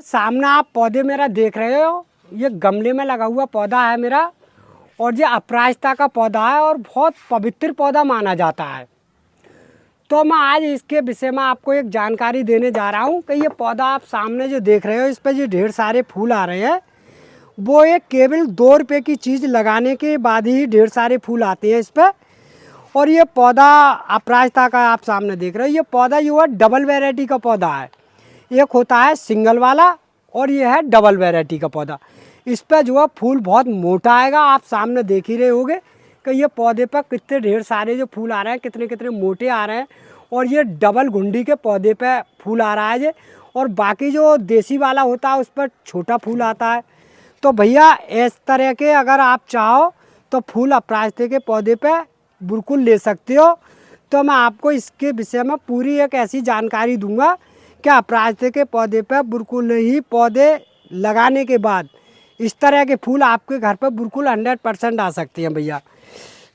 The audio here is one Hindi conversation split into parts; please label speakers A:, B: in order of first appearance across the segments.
A: सामने आप पौधे मेरा देख रहे हो, ये गमले में लगा हुआ पौधा है मेरा, और ये अपराजिता का पौधा है और बहुत पवित्र पौधा माना जाता है। तो मैं आज इसके विषय में आपको एक जानकारी देने जा रहा हूँ कि ये पौधा आप सामने जो देख रहे हो, इस पर जो ढेर सारे फूल आ रहे हैं, वो एक केवल 2 रुपये की चीज़ लगाने के बाद ही ढेर सारे फूल आते हैं इस पर। और ये पौधा अपराजिता का आप सामने देख रहे हो, ये पौधा जो है डबल वैरायटी का पौधा है। एक होता है सिंगल वाला और ये है डबल वैरायटी का पौधा। इस पर जो है फूल बहुत मोटा आएगा, आप सामने देख ही रहे होगे कि ये पौधे पर कितने ढेर सारे जो फूल आ रहे हैं, कितने कितने मोटे आ रहे हैं। और ये डबल घुंडी के पौधे पे फूल आ रहा है ये, और बाकी जो देसी वाला होता है उस पर छोटा फूल आता है। तो भैया इस तरह के अगर आप चाहो तो फूल अपराजिता के पौधे पे बिल्कुल ले सकते हो। तो मैं आपको इसके विषय में पूरी एक ऐसी जानकारी दूंगा कि अपराजिता के पौधे पे बिल्कुल ही पौधे लगाने के बाद इस तरह के फूल आपके घर पर बिल्कुल 100% आ सकते हैं भैया।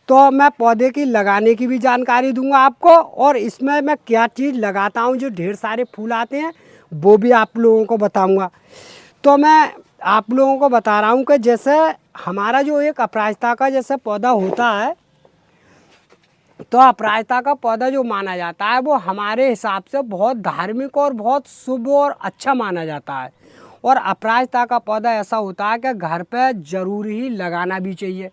A: तो मैं पौधे की लगाने की भी जानकारी दूंगा आपको, और इसमें मैं क्या चीज़ लगाता हूं जो ढेर सारे फूल आते हैं वो भी आप लोगों को बताऊंगा। तो मैं आप लोगों को बता रहा हूं कि जैसे हमारा जो एक अपराजिता का जैसे पौधा होता है, तो अपराजिता का पौधा जो माना जाता है वो हमारे हिसाब से बहुत धार्मिक और बहुत शुभ और अच्छा माना जाता है। और अपराजिता का पौधा ऐसा होता है कि घर पे ज़रूर ही लगाना भी चाहिए,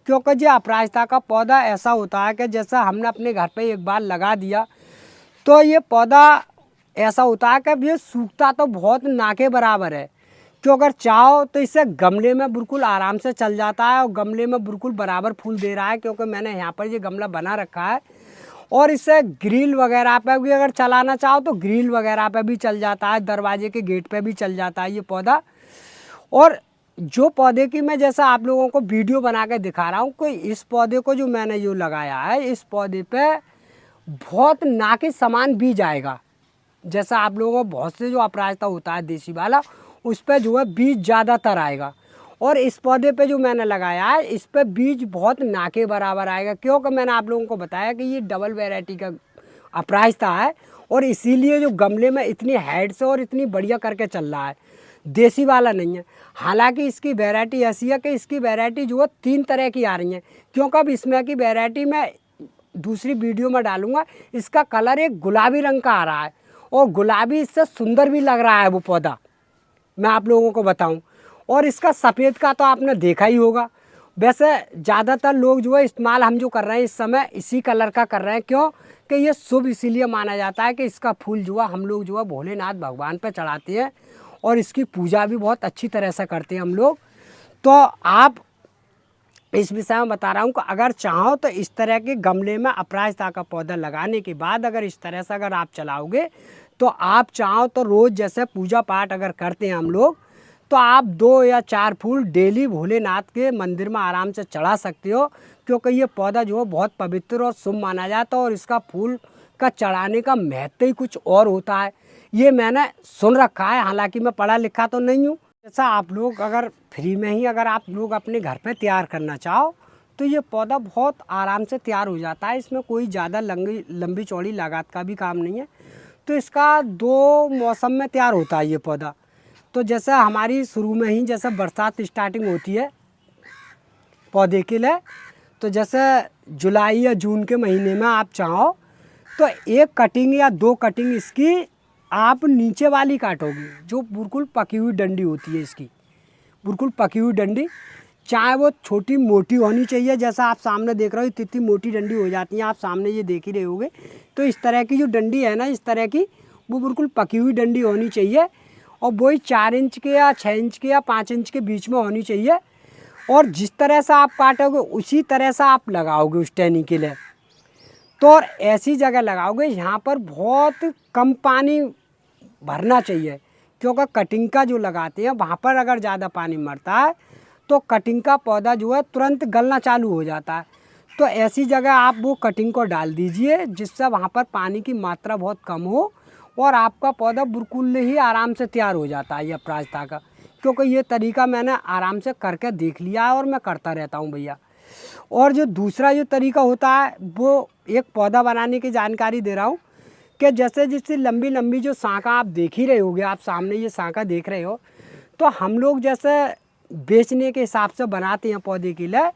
A: क्योंकि जो अपराजिता का पौधा ऐसा होता है कि जैसा हमने अपने घर पे एक बार लगा दिया तो ये पौधा ऐसा होता है कि ये सूखता तो बहुत ना के बराबर है, कि अगर चाहो तो इसे गमले में बिल्कुल आराम से चल जाता है और गमले में बिल्कुल बराबर फूल दे रहा है, क्योंकि मैंने यहाँ पर ये गमला बना रखा है। और इसे ग्रिल वगैरह पे भी अगर चलाना चाहो तो ग्रिल वगैरह पे भी चल जाता है, दरवाजे के गेट पे भी चल जाता है ये पौधा। और जो पौधे की मैं जैसा आप लोगों को वीडियो बना के दिखा रहा हूँ कि इस पौधे को जो मैंने जो लगाया है, इस पौधे पे बहुत ना के समान बीज आएगा। जैसा आप लोगों को बहुत से जो अपराजिता होता है देसी वाला, उस पर जो है बीज ज़्यादातर आएगा। और इस पौधे पे जो मैंने लगाया है, इस पर बीज बहुत ना के बराबर आएगा, क्योंकि मैंने आप लोगों को बताया कि ये डबल वैरायटी का अपराजिता है, और इसीलिए जो गमले में इतनी हाइट से और इतनी बढ़िया करके चल रहा है, देसी वाला नहीं है। हालांकि इसकी वैरायटी ऐसी है कि इसकी वैरायटी जो है 3 तरह की आ रही है, क्योंकि अब इसमें की वैरायटी मैं दूसरी वीडियो में डालूंगा। इसका कलर एक गुलाबी रंग का आ रहा है, और गुलाबी इससे सुंदर भी लग रहा है वो पौधा, मैं आप लोगों को बताऊं। और इसका सफ़ेद का तो आपने देखा ही होगा। वैसे ज़्यादातर लोग जो है इस्तेमाल हम जो कर रहे हैं इस समय इसी कलर का कर रहे हैं, क्यों कि ये शुभ इसीलिए माना जाता है कि इसका फूल जो है हम लोग जो है भोलेनाथ भगवान पे चढ़ाते हैं, और इसकी पूजा भी बहुत अच्छी तरह से करते हैं हम लोग। तो आप इस विषय में बता रहा हूँ कि अगर चाहो तो इस तरह के गमले में अपराजिता का पौधा लगाने के बाद अगर इस तरह से अगर आप चलाओगे, तो आप चाहो तो रोज़ जैसे पूजा पाठ अगर करते हैं हम लोग, तो आप 2 या 4 फूल डेली भोलेनाथ के मंदिर में आराम से चढ़ा सकते हो, क्योंकि ये पौधा जो है बहुत पवित्र और शुभ माना जाता है, और इसका फूल का चढ़ाने का महत्व ही कुछ और होता है। ये मैंने सुन रखा है, हालांकि मैं पढ़ा लिखा तो नहीं हूँ। जैसा आप लोग अगर फ्री में ही अगर आप लोग अपने घर पे तैयार करना चाहो, तो ये पौधा बहुत आराम से तैयार हो जाता है। इसमें कोई ज़्यादा लंबी चौड़ी लागत का भी काम नहीं है। तो इसका 2 मौसम में तैयार होता है ये पौधा। तो जैसे हमारी शुरू में ही जैसे बरसात स्टार्टिंग होती है पौधे के लिए, तो जैसे जुलाई या जून के महीने में आप चाहो तो 1 कटिंग या 2 कटिंग इसकी आप नीचे वाली काटोगे, जो बिल्कुल पकी हुई डंडी होती है इसकी, बिल्कुल पकी हुई डंडी, चाहे वो छोटी मोटी होनी चाहिए। जैसा आप सामने देख रहे हो इतनी मोटी डंडी हो जाती है, आप सामने ये देख ही रहे होगे। तो इस तरह की जो डंडी है ना, इस तरह की वो बिल्कुल पकी हुई डंडी होनी चाहिए, और वही 4 इंच के या 6 इंच के या 5 इंच के बीच में होनी चाहिए। और जिस तरह से आप काटोगे उसी तरह से आप लगाओगे उस टहनी के लिए। तो और ऐसी जगह लगाओगे यहाँ पर बहुत कम पानी भरना चाहिए, क्योंकि कटिंग का जो लगाते हैं वहाँ पर अगर ज़्यादा पानी मरता है तो कटिंग का पौधा जो है तुरंत गलना चालू हो जाता है। तो ऐसी जगह आप वो कटिंग को डाल दीजिए जिससे वहाँ पर पानी की मात्रा बहुत कम हो, और आपका पौधा बिल्कुल ही आराम से तैयार हो जाता है ये अपराजिता का। क्योंकि ये तरीका मैंने आराम से करके देख लिया है और मैं करता रहता हूँ भैया। और जो दूसरा जो तरीका होता है वो एक पौधा बनाने की जानकारी दे रहा हूँ कि जैसे जिससे लंबी लंबी जो शाखा आप देख ही रहे होगे, आप सामने ये शाखा देख रहे हो, तो हम लोग जैसे बेचने के हिसाब से बनाते हैं पौधे के लिए,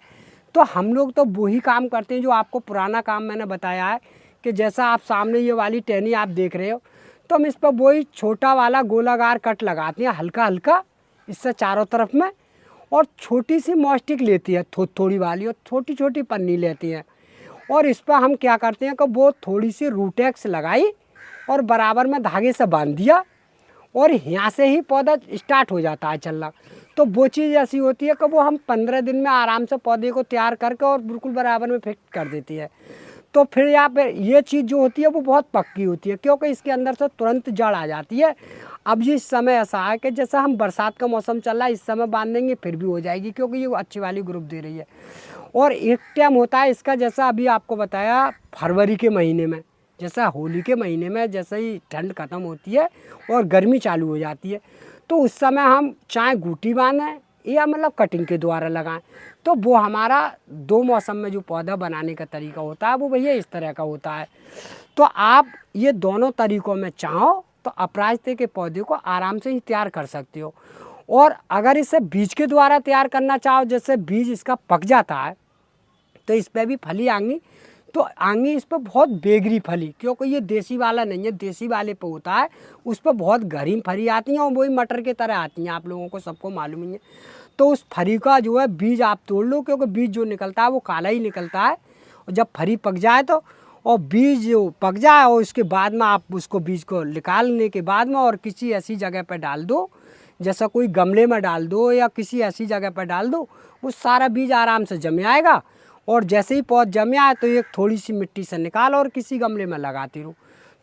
A: तो हम लोग तो वही काम करते हैं जो आपको पुराना काम मैंने बताया है कि जैसा आप सामने ये वाली टहनी आप देख रहे हो, तो हम इस पर वही छोटा वाला गोलाकार कट लगाते हैं हल्का हल्का इससे चारों तरफ में, और छोटी सी मॉस्टिक लेती है थोड़ी वाली, और छोटी छोटी पन्नी लेती है, और इस पर हम क्या करते हैं कि वो थोड़ी सी रूटेक्स लगाई और बराबर में धागे से बांध दिया, और यहाँ से ही पौधा स्टार्ट हो जाता है चलना। तो वो चीज़ ऐसी होती है कि वो हम 15 दिन में आराम से पौधे को तैयार करके और बिल्कुल बराबर में फिट कर देती है। तो फिर यहाँ पे ये चीज़ जो होती है वो बहुत पक्की होती है, क्योंकि इसके अंदर से तुरंत जड़ आ जाती है। अब ये समय ऐसा है कि जैसा हम बरसात का मौसम चल रहा है, इस समय बांध देंगे फिर भी हो जाएगी, क्योंकि ये अच्छी वाली ग्रुप दे रही है। और एक टाइम होता है इसका, जैसा अभी आपको बताया फरवरी के महीने में, जैसा होली के महीने में जैसे ही ठंड ख़त्म होती है और गर्मी चालू हो जाती है, तो उस समय हम चाहे गूटी बांधें या मतलब कटिंग के द्वारा लगाएं, तो वो हमारा 2 मौसम में जो पौधा बनाने का तरीका होता है वो भैया इस तरह का होता है। तो आप ये दोनों तरीक़ों में चाहो तो अपराजिता के पौधे को आराम से ही तैयार कर सकते हो। और अगर इसे बीज के द्वारा तैयार करना चाहो, जैसे बीज इसका पक जाता है तो इस पर भी फली आएंगी, तो आएंगी इस पर बहुत बेगरी फली, क्योंकि ये देसी वाला नहीं है, देसी वाले पे होता है उस पर बहुत गरीब फली आती हैं और वही मटर की तरह आती हैं, आप लोगों को सबको मालूम ही है। तो उस फली का जो है बीज आप तोड़ लो, क्योंकि बीज जो निकलता है वो काला ही निकलता है, और जब फली पक जाए तो, और बीज जो पक जाए और उसके बाद में आप उसको बीज को निकालने के बाद में और किसी ऐसी जगह पर डाल दो, जैसा कोई गमले में डाल दो या किसी ऐसी जगह पर डाल दो, वो सारा बीज आराम से जम आएगा। और जैसे ही पौध जम आए तो एक थोड़ी सी मिट्टी से निकाल और किसी गमले में लगाती रहो।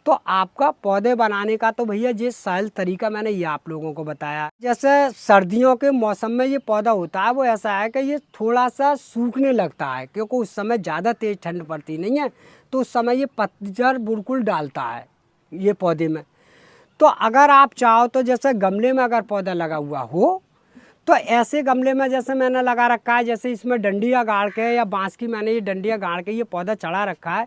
A: तो आपका पौधे बनाने का तो भैया ये सरल तरीका मैंने ये आप लोगों को बताया। जैसे सर्दियों के मौसम में ये पौधा होता है वो ऐसा है कि ये थोड़ा सा सूखने लगता है, क्योंकि उस समय ज़्यादा तेज़ ठंड पड़ती नहीं है, तो उस समय ये पतझड़ बिल्कुल डालता है ये पौधे में। तो अगर आप चाहो तो जैसे गमले में अगर पौधा लगा हुआ हो तो ऐसे गमले में जैसे मैंने लगा रखा है, जैसे इसमें डंडियाँ गाड़ के या बांस की मैंने ये डंडियाँ गाड़ के ये पौधा चढ़ा रखा है,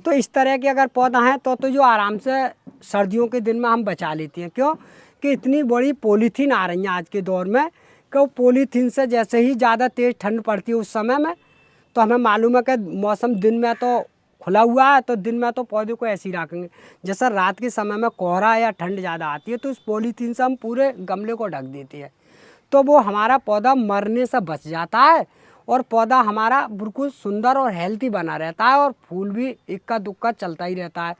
A: तो इस तरह के अगर पौधा है तो जो आराम से सर्दियों के दिन में हम बचा लेते हैं। क्यों कि इतनी बड़ी पॉलीथीन आ रही है आज के दौर में, कि वो पॉलीथीन से जैसे ही ज़्यादा तेज़ ठंड पड़ती है उस समय में, तो हमें मालूम है कि मौसम दिन में तो खुला हुआ है, तो दिन में तो पौधे को ऐसे ही रखेंगे, जैसा रात के समय में कोहरा या ठंड ज़्यादा आती है तो उस पॉलीथीन से हम पूरे गमले को ढक देते हैं, तो वो हमारा पौधा मरने से बच जाता है और पौधा हमारा बिल्कुल सुंदर और हेल्थी बना रहता है, और फूल भी इक्का दुक्का चलता ही रहता है।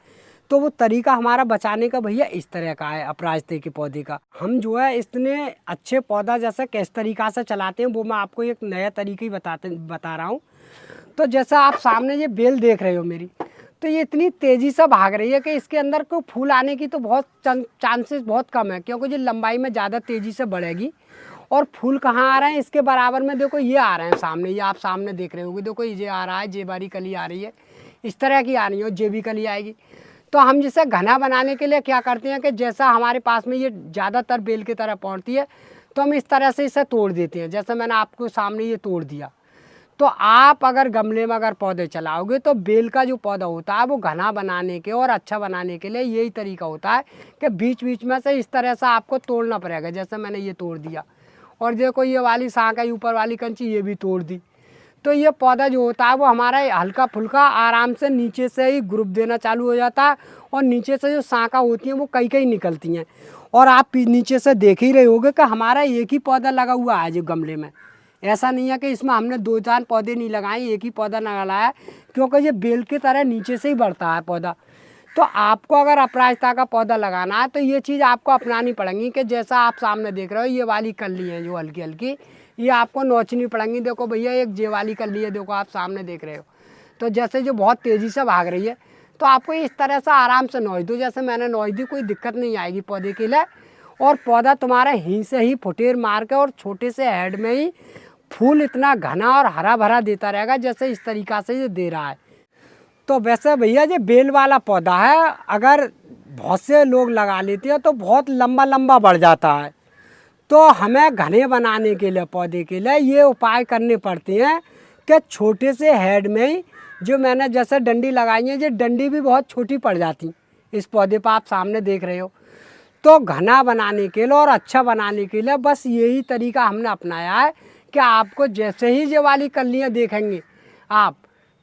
A: तो वो तरीका हमारा बचाने का भैया इस तरह का है अपराजिता के पौधे का। हम जो है इतने अच्छे पौधा जैसे किस तरीक़ा से चलाते हैं वो मैं आपको एक नया तरीका ही बता रहा हूँ। तो जैसा आप सामने ये बेल देख रहे हो मेरी, तो ये इतनी तेज़ी से भाग रही है कि इसके अंदर कोई फूल आने की तो बहुत चांसेस बहुत कम है, क्योंकि ये लंबाई में ज़्यादा तेज़ी से बढ़ेगी। और फूल कहाँ आ रहे हैं इसके बराबर में, देखो ये आ रहे हैं सामने, ये आप सामने देख रहे होगे, देखो ये आ रहा है, जे वाली कली आ रही है, इस तरह की आ रही है, जे भी कली आएगी। तो हम जिसे घना बनाने के लिए क्या करते हैं कि जैसा हमारे पास में ये ज़्यादातर बेल की तरह पहुँचती है, तो हम इस तरह से इसे तोड़ देते हैं, जैसे मैंने आपको सामने ये तोड़ दिया। तो आप अगर गमले में अगर पौधे चलाओगे तो बेल का जो पौधा होता है वो घना बनाने के और अच्छा बनाने के लिए यही तरीका होता है कि बीच बीच में से इस तरह से आपको तोड़ना पड़ेगा, जैसे मैंने ये तोड़ दिया, और देखो ये वाली शाखा ऊपर वाली कंची ये भी तोड़ दी। तो ये पौधा जो होता है वो हमारा हल्का फुल्का आराम से नीचे से ही ग्रुप देना चालू हो जाता है, और नीचे से जो शाखा होती हैं वो कई कई निकलती हैं। और आप नीचे से देख ही रहे होगे कि हमारा एक ही पौधा लगा हुआ है जो गमले में, ऐसा नहीं है कि इसमें हमने 2-4 पौधे नहीं लगाए, एक ही पौधा लगाया, क्योंकि ये बेल की तरह नीचे से ही बढ़ता है पौधा। तो आपको अगर अपराजिता का पौधा लगाना है तो ये चीज़ आपको अपनानी पड़ेंगी कि जैसा आप सामने देख रहे हो ये वाली कली है जो हल्की हल्की, ये आपको नोचनी पड़ेंगी। देखो भैया एक जे वाली कली है, देखो आप सामने देख रहे हो, तो जैसे जो बहुत तेज़ी से भाग रही है, तो आपको इस तरह से आराम से नोच दो, जैसे मैंने नोच दी, कोई दिक्कत नहीं आएगी पौधे के लिए। और पौधा तुम्हारा ही से ही फुटेर मार के और छोटे से हेड में ही फूल इतना घना और हरा भरा देता रहेगा, जैसे इस तरीक़ा से ये दे रहा है। तो वैसे भैया ये बेल वाला पौधा है, अगर बहुत से लोग लगा लेते हैं तो बहुत लंबा लंबा बढ़ जाता है। तो हमें घने बनाने के लिए पौधे के लिए ये उपाय करने पड़ते हैं कि छोटे से हेड में ही, जो मैंने जैसे डंडी लगाई है, ये डंडी भी बहुत छोटी पड़ जाती, इस पौधे पर आप सामने देख रहे हो। तो घना बनाने के लिए और अच्छा बनाने के लिए बस यही तरीका हमने अपनाया है कि आपको जैसे ही ये वाली कलियाँ देखेंगे आप,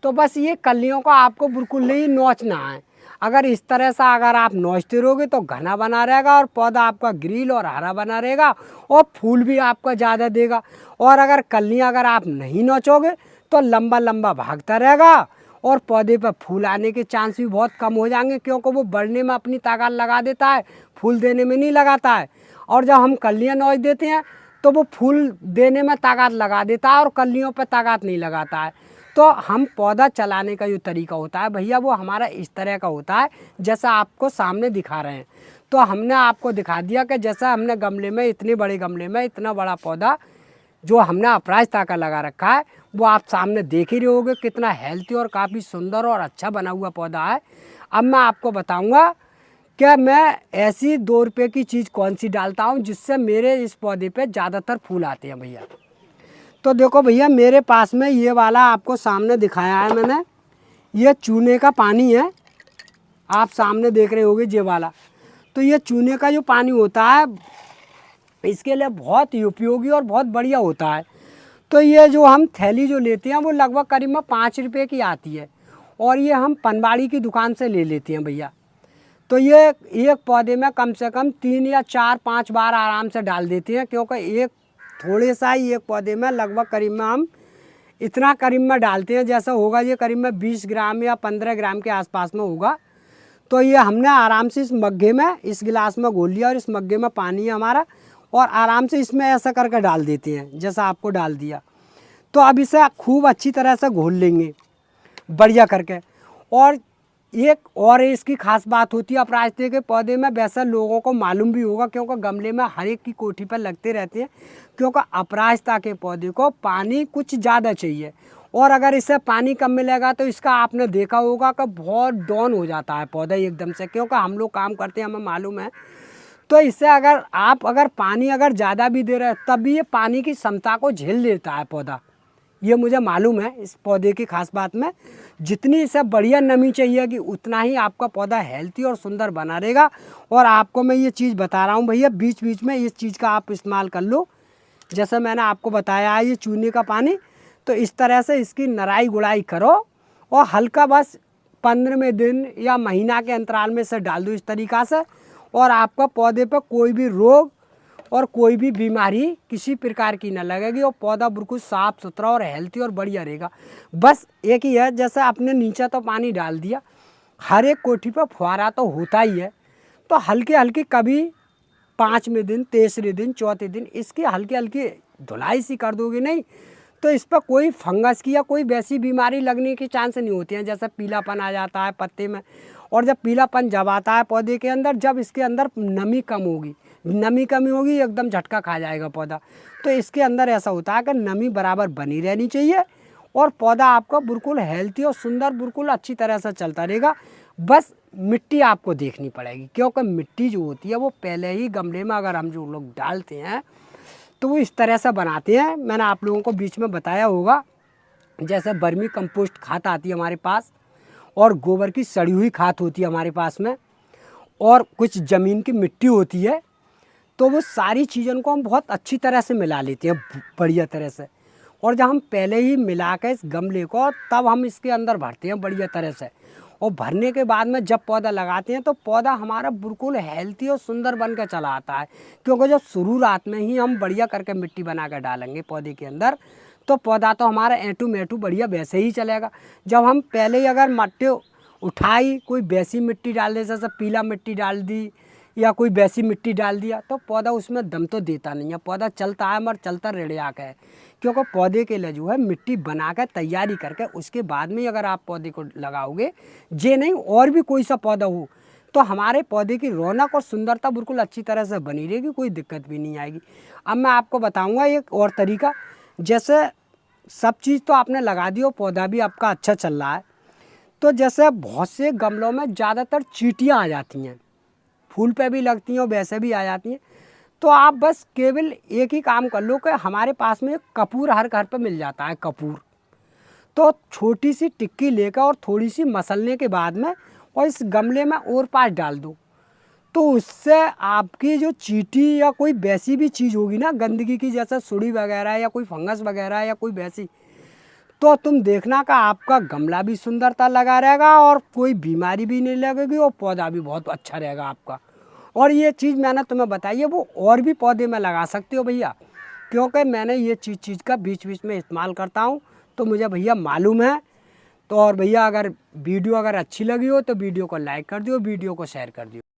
A: तो बस ये कलियों को आपको बिल्कुल नहीं नोचना है। अगर इस तरह से अगर आप नोचते रहोगे तो घना बना रहेगा और पौधा आपका ग्रील और हरा बना रहेगा और फूल भी आपका ज़्यादा देगा। और अगर कलियाँ अगर आप नहीं नोचोगे तो लंबा लंबा भागता रहेगा और पौधे पर फूल आने के चांस भी बहुत कम हो जाएंगे, क्योंकि वो बढ़ने में अपनी ताकत लगा देता है, फूल देने में नहीं लगाता है। और जब हम कलियाँ नोच देते हैं तो वो फूल देने में ताकत लगा देता है और कलियों पर ताकत नहीं लगाता है। तो हम पौधा चलाने का जो तरीका होता है भैया वो हमारा इस तरह का होता है जैसा आपको सामने दिखा रहे हैं। तो हमने आपको दिखा दिया कि जैसा हमने गमले में, इतने बड़े गमले में इतना बड़ा पौधा जो हमने अपराजिता का लगा रखा है वो आप सामने देख ही रहे होगे कितना हेल्थी और काफ़ी सुंदर और अच्छा बना हुआ पौधा है। अब मैं आपको बताऊंगा कि मैं ऐसी 2 रुपये की चीज़ कौन सी डालता हूं जिससे मेरे इस पौधे पे ज़्यादातर फूल आते हैं भैया। तो देखो भैया मेरे पास में ये वाला आपको सामने दिखाया है मैंने, ये चूने का पानी है, आप सामने देख रहे होगे ये वाला। तो ये चूने का जो पानी होता है इसके लिए बहुत ही उपयोगी और बहुत बढ़िया होता है। तो ये जो हम थैली जो लेते हैं वो लगभग करीब में 5 रुपये की आती है और ये हम पनवाड़ी की दुकान से ले लेते हैं भैया। तो ये एक पौधे में कम से कम 3 या 4-5 बार आराम से डाल देते हैं, क्योंकि एक थोड़े सा ही एक पौधे में लगभग करीब में हम इतना करीब में डालते हैं, जैसा होगा ये करीब में 20 ग्राम या 15 ग्राम के आसपास में होगा। तो ये हमने आराम से इस मग्गे में, इस गिलास में घोल लिया और इस मग्गे में पानी है हमारा और आराम से इसमें ऐसा करके डाल देते हैं जैसा आपको डाल दिया। तो अब इसे खूब अच्छी तरह से घोल लेंगे बढ़िया करके। और एक और इसकी खास बात होती है अपराजिता के पौधे में, वैसे लोगों को मालूम भी होगा क्योंकि गमले में हर एक की कोठी पर लगते रहते हैं, क्योंकि अपराजिता के पौधे को पानी कुछ ज़्यादा चाहिए और अगर इसे पानी कम मिलेगा तो इसका आपने देखा होगा कि बहुत डाउन हो जाता है पौधा एकदम से, क्योंकि हम लोग काम करते हैं हमें मालूम है। तो इससे अगर आप पानी अगर ज़्यादा भी दे रहे हैं तब भी ये पानी की क्षमता को झेल लेता है पौधा, ये मुझे मालूम है इस पौधे की खास बात में। जितनी इसे बढ़िया नमी चाहिए कि उतना ही आपका पौधा हेल्थी और सुंदर बना रहेगा। और आपको मैं ये चीज़ बता रहा हूँ भैया, बीच बीच में इस चीज़ का आप इस्तेमाल कर लो। जैसे मैंने आपको बताया है ये चूने का पानी, तो इस तरह से इसकी नराई गुड़ाई करो और हल्का बस 15वें दिन या महीना के अंतराल में इसे डाल दो इस तरीक़ा से, और आपका पौधे पर कोई भी रोग और कोई भी बीमारी किसी प्रकार की न लगेगी और पौधा बिल्कुल साफ़ सुथरा और हेल्थी और बढ़िया रहेगा। बस एक ही है, जैसे आपने नीचे तो पानी डाल दिया, हर एक कोठी पर फुहारा तो होता ही है, तो हल्की हल्की कभी 5वें दिन, 3रे दिन, 4थे दिन इसकी हल्की हल्की धुलाई सी कर दोगे नहीं तो इस पर कोई फंगस की या कोई वैसी बीमारी लगने के चांस नहीं होते हैं। जैसे पीलापन आ जाता है पत्ते में, और जब पीलापन जब आता है पौधे के अंदर, जब इसके अंदर नमी कम होगी, नमी कमी होगी एकदम झटका खा जाएगा पौधा। तो इसके अंदर ऐसा होता है कि नमी बराबर बनी रहनी चाहिए और पौधा आपका बिल्कुल हेल्थी और सुंदर बिल्कुल अच्छी तरह से चलता रहेगा। बस मिट्टी आपको देखनी पड़ेगी, क्योंकि मिट्टी जो होती है वो पहले ही गमले में अगर हम जो लोग डालते हैं तो वो इस तरह से बनाते हैं, मैंने आप लोगों को बीच में बताया होगा। जैसे वर्मी कंपोस्ट खाद आती है हमारे पास और गोबर की सड़ी हुई खाद होती है हमारे पास में और कुछ ज़मीन की मिट्टी होती है, तो वो सारी चीज़ों को हम बहुत अच्छी तरह से मिला लेते हैं बढ़िया तरह से। और जब हम पहले ही मिला के इस गमले को तब हम इसके अंदर भरते हैं बढ़िया तरह से, और भरने के बाद में जब पौधा लगाते हैं तो पौधा हमारा बिल्कुल हेल्थी और सुंदर बन कर चला आता है। क्योंकि जब शुरुआत में ही हम बढ़िया करके मिट्टी बना कर डालेंगे पौधे के अंदर तो पौधा तो हमारा ऐंठू मैठू बढ़िया वैसे ही चलेगा। जब हम पहले ही अगर मट्टी उठाई, कोई वैसी मिट्टी डाल दे, जैसे पीला मिट्टी डाल दी या कोई वैसी मिट्टी डाल दिया, तो पौधा उसमें दम तो देता नहीं है, पौधा चलता है मगर चलता रेड़िया का है। क्योंकि पौधे के लिए जो है मिट्टी बना कर तैयारी करके उसके बाद में अगर आप पौधे को लगाओगे, जे नहीं और भी कोई सा पौधा हो, तो हमारे पौधे की रौनक और सुंदरता बिल्कुल अच्छी तरह से बनी रहेगी, कोई दिक्कत भी नहीं आएगी। अब मैं आपको बताऊँगा एक और तरीका। जैसे सब चीज़ तो आपने लगा दी और पौधा भी आपका अच्छा चल रहा है, तो जैसे बहुत से गमलों में ज़्यादातर चींटियाँ आ जाती हैं, फूल पे भी लगती हैं और वैसे भी आ जाती हैं। तो आप बस केवल एक ही काम कर लो कि हमारे पास में कपूर हर घर पर मिल जाता है कपूर, तो छोटी सी टिक्की लेकर और थोड़ी सी मसलने के बाद में और इस गमले में और पास डाल दो, तो उससे आपकी जो चींटी या कोई वैसी भी चीज़ होगी ना गंदगी की, जैसे सुड़ी वगैरह या कोई फंगस वगैरह या कोई वैसी, तो तुम देखना का आपका गमला भी सुंदरता लगा रहेगा और कोई बीमारी भी नहीं लगेगी और पौधा भी बहुत अच्छा रहेगा आपका। और ये चीज़ मैंने तुम्हें बताई है वो और भी पौधे में लगा सकते हो भैया, क्योंकि मैंने ये चीज़ का बीच बीच में इस्तेमाल करता हूँ, तो मुझे भैया मालूम है। तो और भैया अगर वीडियो अगर अच्छी लगी हो तो वीडियो को लाइक कर दियो, वीडियो को शेयर कर दियो।